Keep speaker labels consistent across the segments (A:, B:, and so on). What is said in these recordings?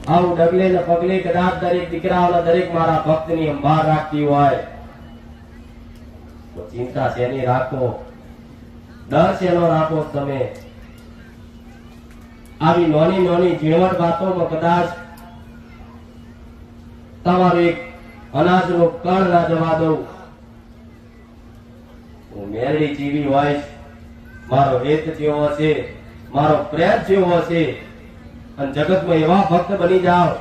A: આવું ડગલે ને પગલે કદાચ દરેક દીકરાઓના દરેક મારા ભક્તની સંભાળ રાખતી હોય તો ચિંતા શેની રાખો, ડર શેનો રાખો તમે? આવી નાની નાની ઝીણવટ વાતોમાં કદાચ તમારું એક અનાજનું કણ ના જવા દઉં. હું મેરડી જીવી હોઈશ, મારો હેત જેવો હશે, મારો પ્રેમ જેવો હશે અને જગતમાં એવા ભક્ત બની જાઓ,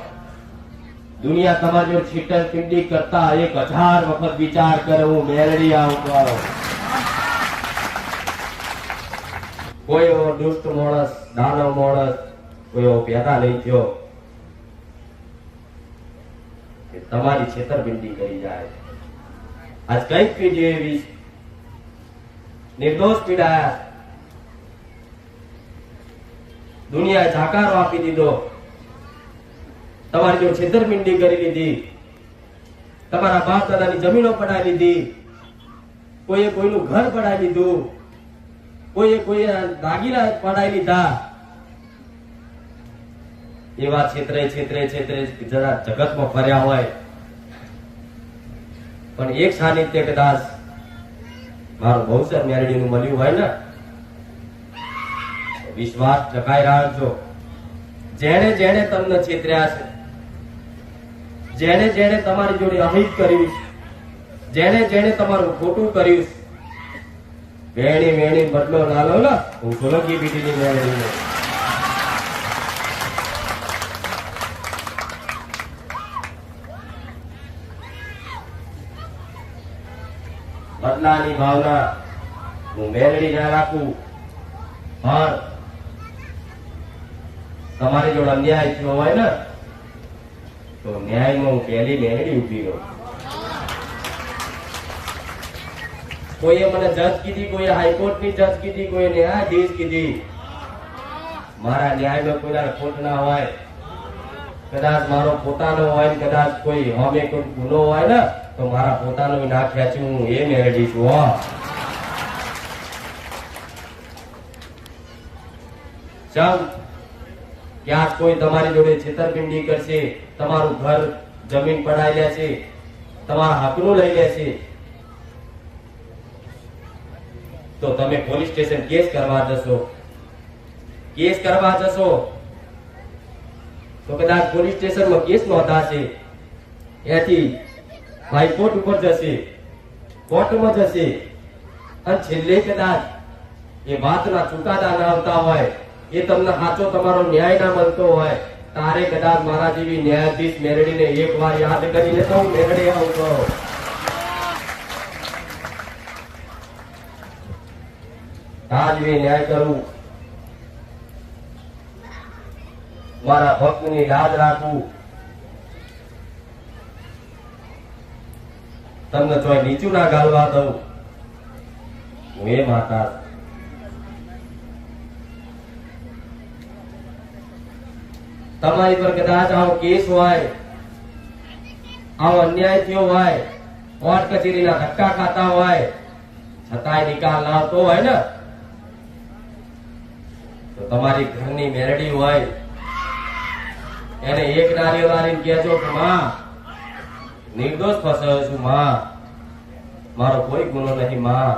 A: દુનિયા તમારી જોડે છેતરપિંડી કરતા 1000 વખત વિચાર કરે હું મેરડી આવું. કોઈ એવો દુષ્ટ માણસ, દાનવ માણસ કોઈ એવો પેદા નહીં થયો કે તમારી છેતરપિંડી કરી જાય. આજ કઈક પીડી એવી નિર્દોષ પીડાયા, દુનિયાએ જાકારો આપી દીધો, તમારી જો છેતરપિંડી કરી લીધી, તમારા બાપ દાદાની જમીનો પડાવી લીધી, કોઈએ કોઈનું ઘર પડાવી લીધું, કોઈ દાગીના પડાવી લીધા. એવા છેતરે જરા જગતમાં ફર્યા હોય પણ એક સાનિધ્ય કદાચ મારું બહુસર મેરડીનું મળ્યું હોય ને, વિશ્વાસ ટકાઈ રાખજો. જેણે જેણે તમને છેતર્યા છે, જેણે જેણે તમારી જોડે અહિત કર્યું, જેણે જેણે તમારું ખોટું કર્યું, વેણી વેણી બદલો ના લો ને. હું સોલંકી પીઢીની મેરડી બદલાની ભાવના હું મેળવી ના રાખું, પણ તમારી જોડે અન્યાય થયો હોય ને તો ન્યાયમાં હું પહેલી મેળવી ઉભી રહું. કોઈએ મને જજ કીધી, કોઈએ હાઈકોર્ટની જજ કીધી, કોઈએ ન્યાયાધીશ કીધી. મારા ન્યાયમાં કોઈ ખોટ ના હોય, કદાચ મારો પોતાનો હોય, કદાચ કોઈ હોમે કોઈ ગુનો હોય ને તો મારા પોતાનો ના ખેંચું, હું એ મેળવી છું. ક્યાંક કોઈ તમારી જોડે છેતરપિંડી કરશે, તમારું ઘર જમીન પડાઈ લેશે, તમારા હકનું લઈ લેશે, તો તમે પોલીસ સ્ટેશન કેસ કરવા જશો. કેસ કરવા જશો તો કદાચ પોલીસ સ્ટેશનમાં કેસ નોંધાશે, એથી હાઈકોર્ટ ઉપર જશે, કોર્ટમાં જશે, અને છેલ્લે કદાચ એ વાતના ચુકાદા ના આવતા હોય, એ તમને સાચો તમારો ન્યાય ના મળતો હોય, તારે કદાચ મારા જેવી ન્યાયાધીશ મેરડીને એકવાર યાદ કરીને તો હું મેરડી આવતો. ન્યાય કરું, મારા ભક્તની યાદ રાખવું, તમને ચોય નીચું ના ગાળવા દઉં. હું એ માતા તમારી પર કદાચ આવો કેસ હોય, આવો અન્યાય થયો હોય, કોર્ટ કચેરીના ધક્કા ખાતા હોય, છતાંય નિકાલ ના આવતો હોય ને તો તમારી ઘરની મેરડી હોય એને એક નારિયેળ વાળીને કહેજો કે માં નિર્દોષ ફસાયો છું, માં મારો કોઈ ગુનો નહીં, માં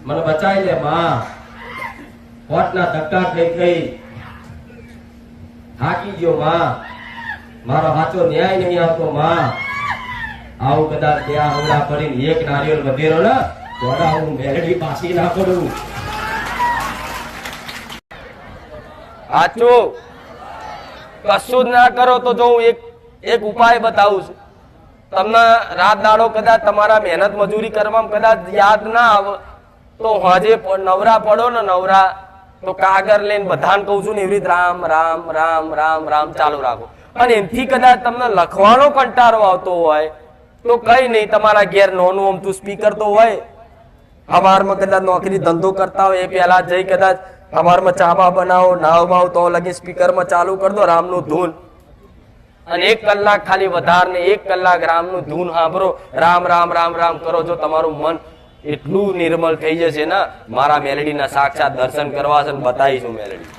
A: મને બચાવી લે, માં કોર્ટના ધક્કા થઈ થાકી ગયો, માં મારો સાચો ન્યાય નહીં આવતો, માં આવું કદાચ ત્યાં હમણાં પડીને એક નારિયેળ વધેરો ને તો હું મેરડી પાછી ના પડું.
B: સાચું કશું જ ના કરો તો જો હું એક ઉપાય બતાવું છું તમને. રાત દાડો કદાચ તમારા મહેનત મજૂરી કરવામાં કદાચ યાદ ના આવે તો હજે નવરા પડો ને, નવરા તો કાગળ લઈને બધાને કહું છું ને એવી રીતે રામ રામ રામ રામ રામ ચાલુ રાખો. અને એમથી કદાચ તમને લખવાનો કંટાળો આવતો હોય તો કઈ નહીં, તમારા ઘેર નોનું અમતું સ્પીકર તો હોય, સવારમાં કદાચ નોકરી ધંધો કરતા હોય એ પેલા જઈ કદાચ સવારમાં ચાબા બનાવો, નાવ બાવ તો લગી સ્પીકરમાં ચાલુ કરી દો રામનું ધૂન, અને 1 કલાક ખાલી વધારને 1 કલાક રામનું ધૂન સાંભળો, રામ રામ રામ રામ કરો. જો તમારું મન એટલું નિર્મળ થઈ જશે ને, મારા મેલડીના સાક્ષાત દર્શન કરવા છે, બતાવીશું મેલડી.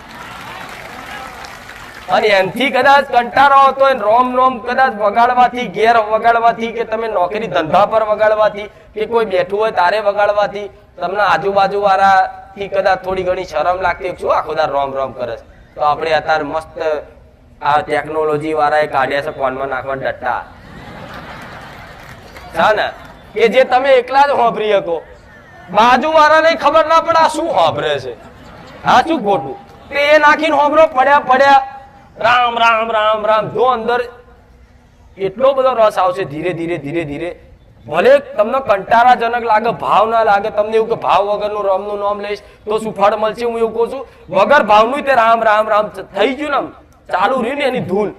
B: અને એનથી કદાચ કંટાળો આવતો હોય રોમ રોમ કદાચ વગાડવાથી ઘેર વગાડવાથી કે તમે નોકરી ધંધા પર વગાડવાથી કે કોઈ બેઠું હોય તારે વગાડવાથી તમને આજુબાજુ વાળા થી કદાચ થોડી ઘણી શરમ લાગતી શું આખો દાર રોમ રોમ કરે તો આપણે અત્યારે મસ્ત આ ટેકનોલોજી વાળાએ કાઢ્યા છે કોનમાં નાખવા ડટ્ટા છે ને કે જે તમે એકલા જ હોભરી શકો બાજુ વાળાને ખબર ના પડે આ શું હોભરે છે આ શું ખોટું એ નાખીને હોભરો પડ્યા રામ રામ રામ રામ જો અંદર એટલો બધો રસ આવશે ધીરે ધીરે ધીરે ધીરે ભલે તમને કંટારાજનક લાગે ભાવ ના લાગે તમને એવું કે ભાવ વગરનું રામનું નામ લઈશ તો શું ફળ મળશે હું એવું કહું છું વગર ભાવનું તે રામ રામ રામ થઈ ગયું ને ચાલુ રહ્યું ને એની ધૂન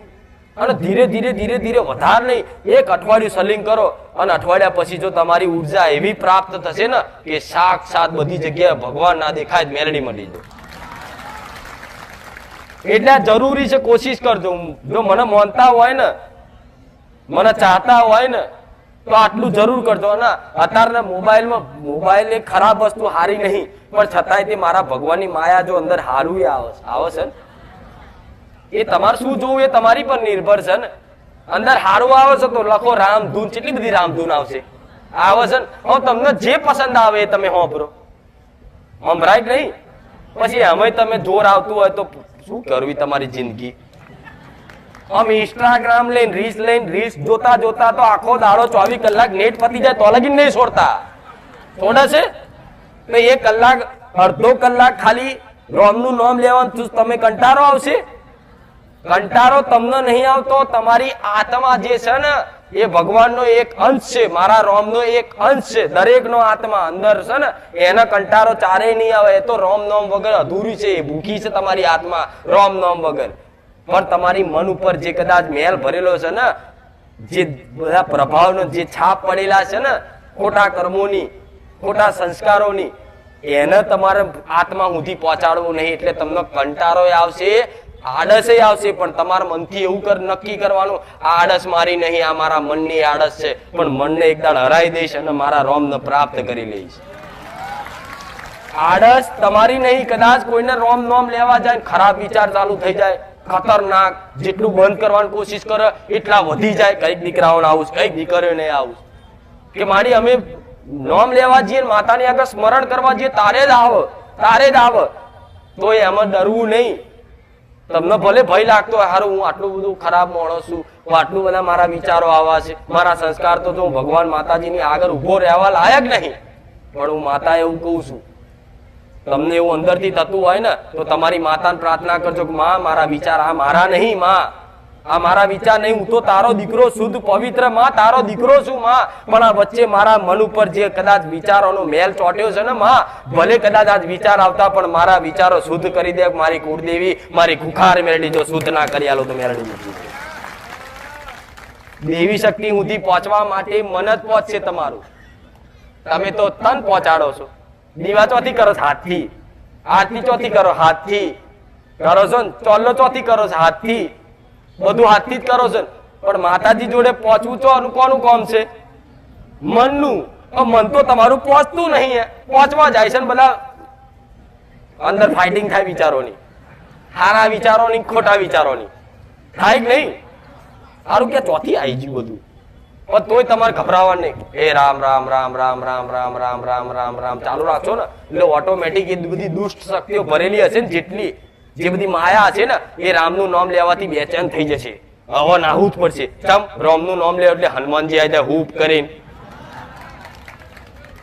B: અને ધીરે ધીરે ધીરે ધીરે વધારે નહીં એક અઠવાડિયું સલિંગ કરો અને અઠવાડિયા પછી જો તમારી ઉર્જા એવી પ્રાપ્ત થશે ને કે સાક્ષાત બધી જગ્યાએ ભગવાન ના દેખાય મેલડી મળી જાય એટલે જરૂરી છે કોશિશ કરજો જો મને માનતા હોય ને મને ચાહતા હોય ને તો આટલું જરૂર કરજો ને અત્યારના મોબાઈલ એક ખરાબ વસ્તુ હારી નહીં પણ છતાંય તે મારા ભગવાનની માયા જો અંદર હારું આવે છે ને એ તમારે શું જોવું એ તમારી પર નિર્ભર છે ને અંદર હારું આવે છે તો લખો રામધૂન કેટલી બધી રામધૂન આવશે આવે છે ને તમને જે પસંદ આવે એ તમે હોંભરો સંભળાય નહીં પછી અમે તમે જોર આવતું હોય તો શું કરવી તમારી જિંદગી ઇન્સ્ટાગ્રામ લઈને રીલ્સ જોતા જોતા તો આખો દાડો 24 કલાક નેટ પતી જાય તો લગીન નહીં છોડતા થોડા છે તો 1 કલાક અડધો કલાક ખાલી રોમનું નામ લેવાનું તમે કંટાળો આવશે કંટાળો તમને નહીં આવતો તમારી આત્મા જે છે ને એ ભગવાનનો એક અંશ છે મારા રોમનો એક અંશ છે દરેકનો આત્મા અંદર છે ને એનો કંટાળો ચારેય નહીં આવે એ તો રોમ નામ વગર અધૂરી છે એ ભૂખી છે તમારી આત્મા રોમ નામ વગર પણ તમારી મન ઉપર જે કદાચ મેલ ભરેલો છે ને જે બધા પ્રભાવનો જે છાપ પડેલા છે ને ખોટા કર્મોની ખોટા સંસ્કારોની એને તમારે આત્મા સુધી પહોંચાડવું નહીં એટલે તમને કંટાળો આવશે આળસે આવશે પણ તમારા મનથી એવું નક્કી કરવાનું આ આળસ મારી નહીં આ મારા મનની આળસ છે પણ મનને એકદમ હરાઈ દઈશ અને મારા રોમને પ્રાપ્ત કરી લઈશ આળસ તમારી નહીં કદાચ કોઈને રોમ નોમ લેવા જાય ખરાબ વિચાર ચાલુ થઈ જાય ખતરનાક જેટલું બંધ કરવાની કોશિશ કરે એટલા વધી જાય કઈક દીકરાઓને આવું કઈક દીકરીઓને આવું કે મારી અમે નોમ લેવા જઈએ માતાની આગળ સ્મરણ કરવા જઈએ તારે જ આવ તો એમાં ડરવું નહીં તમને ભલે ભય લાગતો હોય હારું હું આટલું બધું ખરાબ માણસ છું હું આટલું બધા મારા વિચારો આવા છે મારા સંસ્કાર તો હું ભગવાન માતાજીની આગળ ઉભો રહેવા લાયક નહીં પણ હું માતા એવું કહું છું તમને એવું અંદરથી થતું હોય ને તો તમારી માતાને પ્રાર્થના કરજો કે માં મારા વિચાર આ મારા નહીં માં આ મારા વિચાર નહીં હું તો તારો દીકરો શુદ્ધ પવિત્ર માં તારો દીકરો છું માં પણ આ વચ્ચે મારા મન ઉપર જે કદાચ વિચારોનો મેલ ચોટ્યો છે ને માં ભલે કદાચ આજ વિચાર આવતા પણ મારા વિચારો શુદ્ધ કરી દે મારી કુળદેવી મારી ખુખાર મેળડી જો શુદ્ધ ના કરી આલો તો મેળડી મૂકી દેવી શક્તિ સુધી પહોંચવા માટે મન જ પહોંચશે તમારું તમે તો તન પહોંચાડો છો દીવા ચોથી કરો છો હાથથી આરતી ચોથી કરો હાથથી કરો છો ને ચોલ્લો ચોથી કરો છો હાથથી બધું હાથથી જ કરો છો પણ માતાજી જોડે પહોંચવું છો કોનું કામ છે મનનું મન તો તમારું પહોંચતું નહીં પહોંચવા જાય છે ને બધા અંદર ફાઇટિંગ થાય વિચારોની સારા વિચારોની ખોટા વિચારોની થાય જ નહીં સારું કે ચોથી આવી ગયું બધું પણ તોય તમારે ગભરાવાનું નહીં એ રામ રામ રામ રામ રામ રામ રામ રામ રામ રામ ચાલુ રાખશો ને એટલે ઓટોમેટિક એ બધી દુષ્ટ શક્તિઓ ભરેલી હશે ને જેટલી જે બધી માયા છે ને એ રામનું નામ લેવાથી બેચેન થઈ જશે હવે નાહવું જ પડશે ચમ રામનું નામ લેવા એટલે હનુમાનજી આવી જાય હૂપ કરીને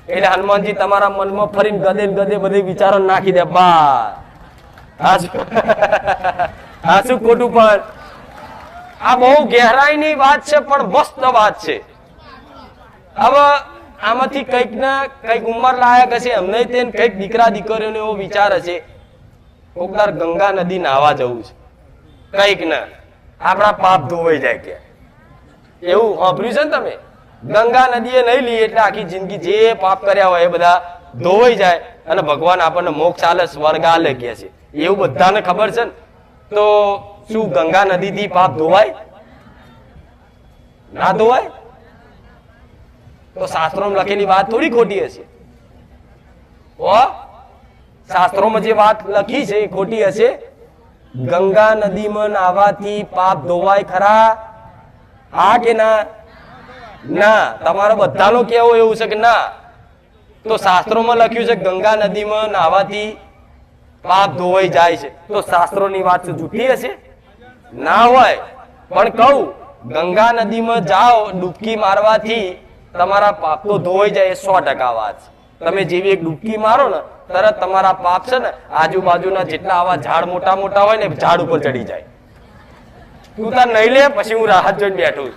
B: એટલે હનુમાનજી તમારા મનમાં ફરીને ગદે બધી વિચારો નાખી દે બાર આ શું ખોટું પણ આ બહુ ગહેરાઈની વાત છે પણ મસ્ત વાત છે હવે આમાંથી કઈક ને કઈક ઉંમર લાયક હશે અમને કઈક દીકરા દીકરીઓને એવો વિચાર હશે કોકદાર ગંગા નદી નાહવા જવું છે કઈક ને આપણા પાપ ધોવાઈ જાય કે એવું સાંભળ્યું છે ને તમે ગંગા નદીએ નહીં લઈએ એટલે આખી જિંદગી જે પાપ કર્યા હોય એ બધા ધોવાઈ જાય અને ભગવાન આપણને મોક્ષ આલે સ્વર્ગ આલે કે છે એવું બધાને ખબર છે ને તો શું ગંગા નદી થી પાપ ધોવાય ના ધોવાય તો શાસ્ત્રોમાં લખેલી વાત થોડી ખોટી હશે શાસ્ત્રોમાં જે વાત લખી છે એ ખોટી હશે ગંગા નદીમાં નાહવાથી પાપ ધોવાય ખરા? હા કે ના? ના. તમારો બધાનો કેવો એવું છે કે ના? તો શાસ્ત્રોમાં લખ્યું છે ગંગા નદીમાં નાહવાથી પાપ ધોવાઈ જાય છે. તો શાસ્ત્રોની વાત જૂઠી હશે? ના હોય. પણ કહું, ગંગા નદીમાં જાઓ ડૂબકી મારવાથી તમારા પાપ તો ધોવાઈ જાય, 100% વાત છે. તમે જેવી એક ડૂબકી મારો ને તરત તમારા પાપ છે ને આજુબાજુના જેટલા આવા ઝાડ મોટા મોટા હોય ને ઝાડ ઉપર ચડી જાય. તું તાર નહીં લે, પછી હું રાહત જોઈને બેઠું.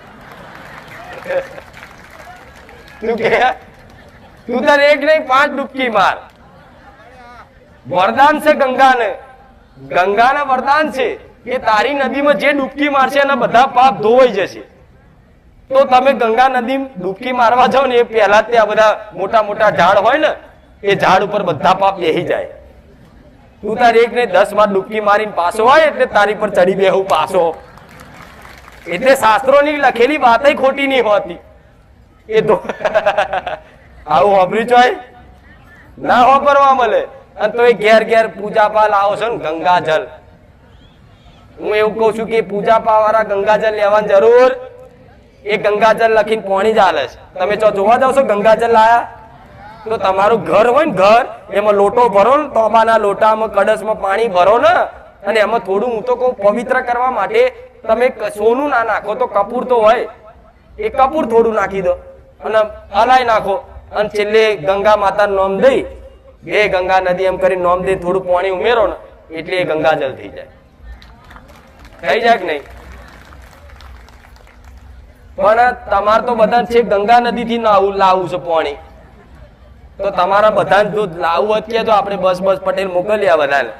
B: તું કે તું તાર એક નહીં 5 ડૂબકી માર. વરદાન છે ગંગાને. ગંગાને વરદાન છે કે તારી નદીમાં જે ડૂબકી મારશે એના બધા પાપ ધોવાઈ જશે. તો તમે ગંગા નદી ડૂબકી મારવા જાઓ ને એ પહેલા ત્યાં બધા મોટા મોટા ઝાડ હોય ને એ ઝાડ ઉપર બધા પાપ બેહી જાય. તું તાર એક ને 10 વાર ડૂબકી મારીને પાછો હોય એટલે તારી પર ચડી બેહું પાછો. એટલે શાસ્ત્રોની લખેલી વાત ખોટી નહીં હોતી. એ તો આવું વાપર્યું ચોય ના વાપરવા મળે. અને તો એ ઘેર ઘેર પૂજા પા લાવો છો ને ગંગાજલ. હું એવું કઉ છું કે પૂજા પા વાળા ગંગાજલ લેવાની જરૂર. એ ગંગાજલ લખીને પાણી જ હાલે છે. તમે જોવા જાવ છો ગંગાજલ લાયા તો તમારું ઘર હોય ને ઘર એમાં લોટો ભરો ને તોબાના લોટામાં કળશમાં પાણી ભરો ને અને એમાં થોડું હું તો કહું પવિત્ર કરવા માટે તમે સોનું ના નાખો તો કપૂર તો હોય એ કપૂર થોડું નાખી દો અને હલાઈ નાખો અને છેલ્લે ગંગા માતાનું નામ દઈ બે ગંગા નદી એમ કરી નામ દઈ થોડું પાણી ઉમેરો ને એટલે એ ગંગાજલ થઈ જાય. થઈ જાય કે નહીં? પણ તમારે તો બધા છે ગંગા નદી થી લાવવું છે પાણી. તો તમારા બધા જો લાવવું હતું તો આપણે બસ પટેલ મોકલ્યા બધાને.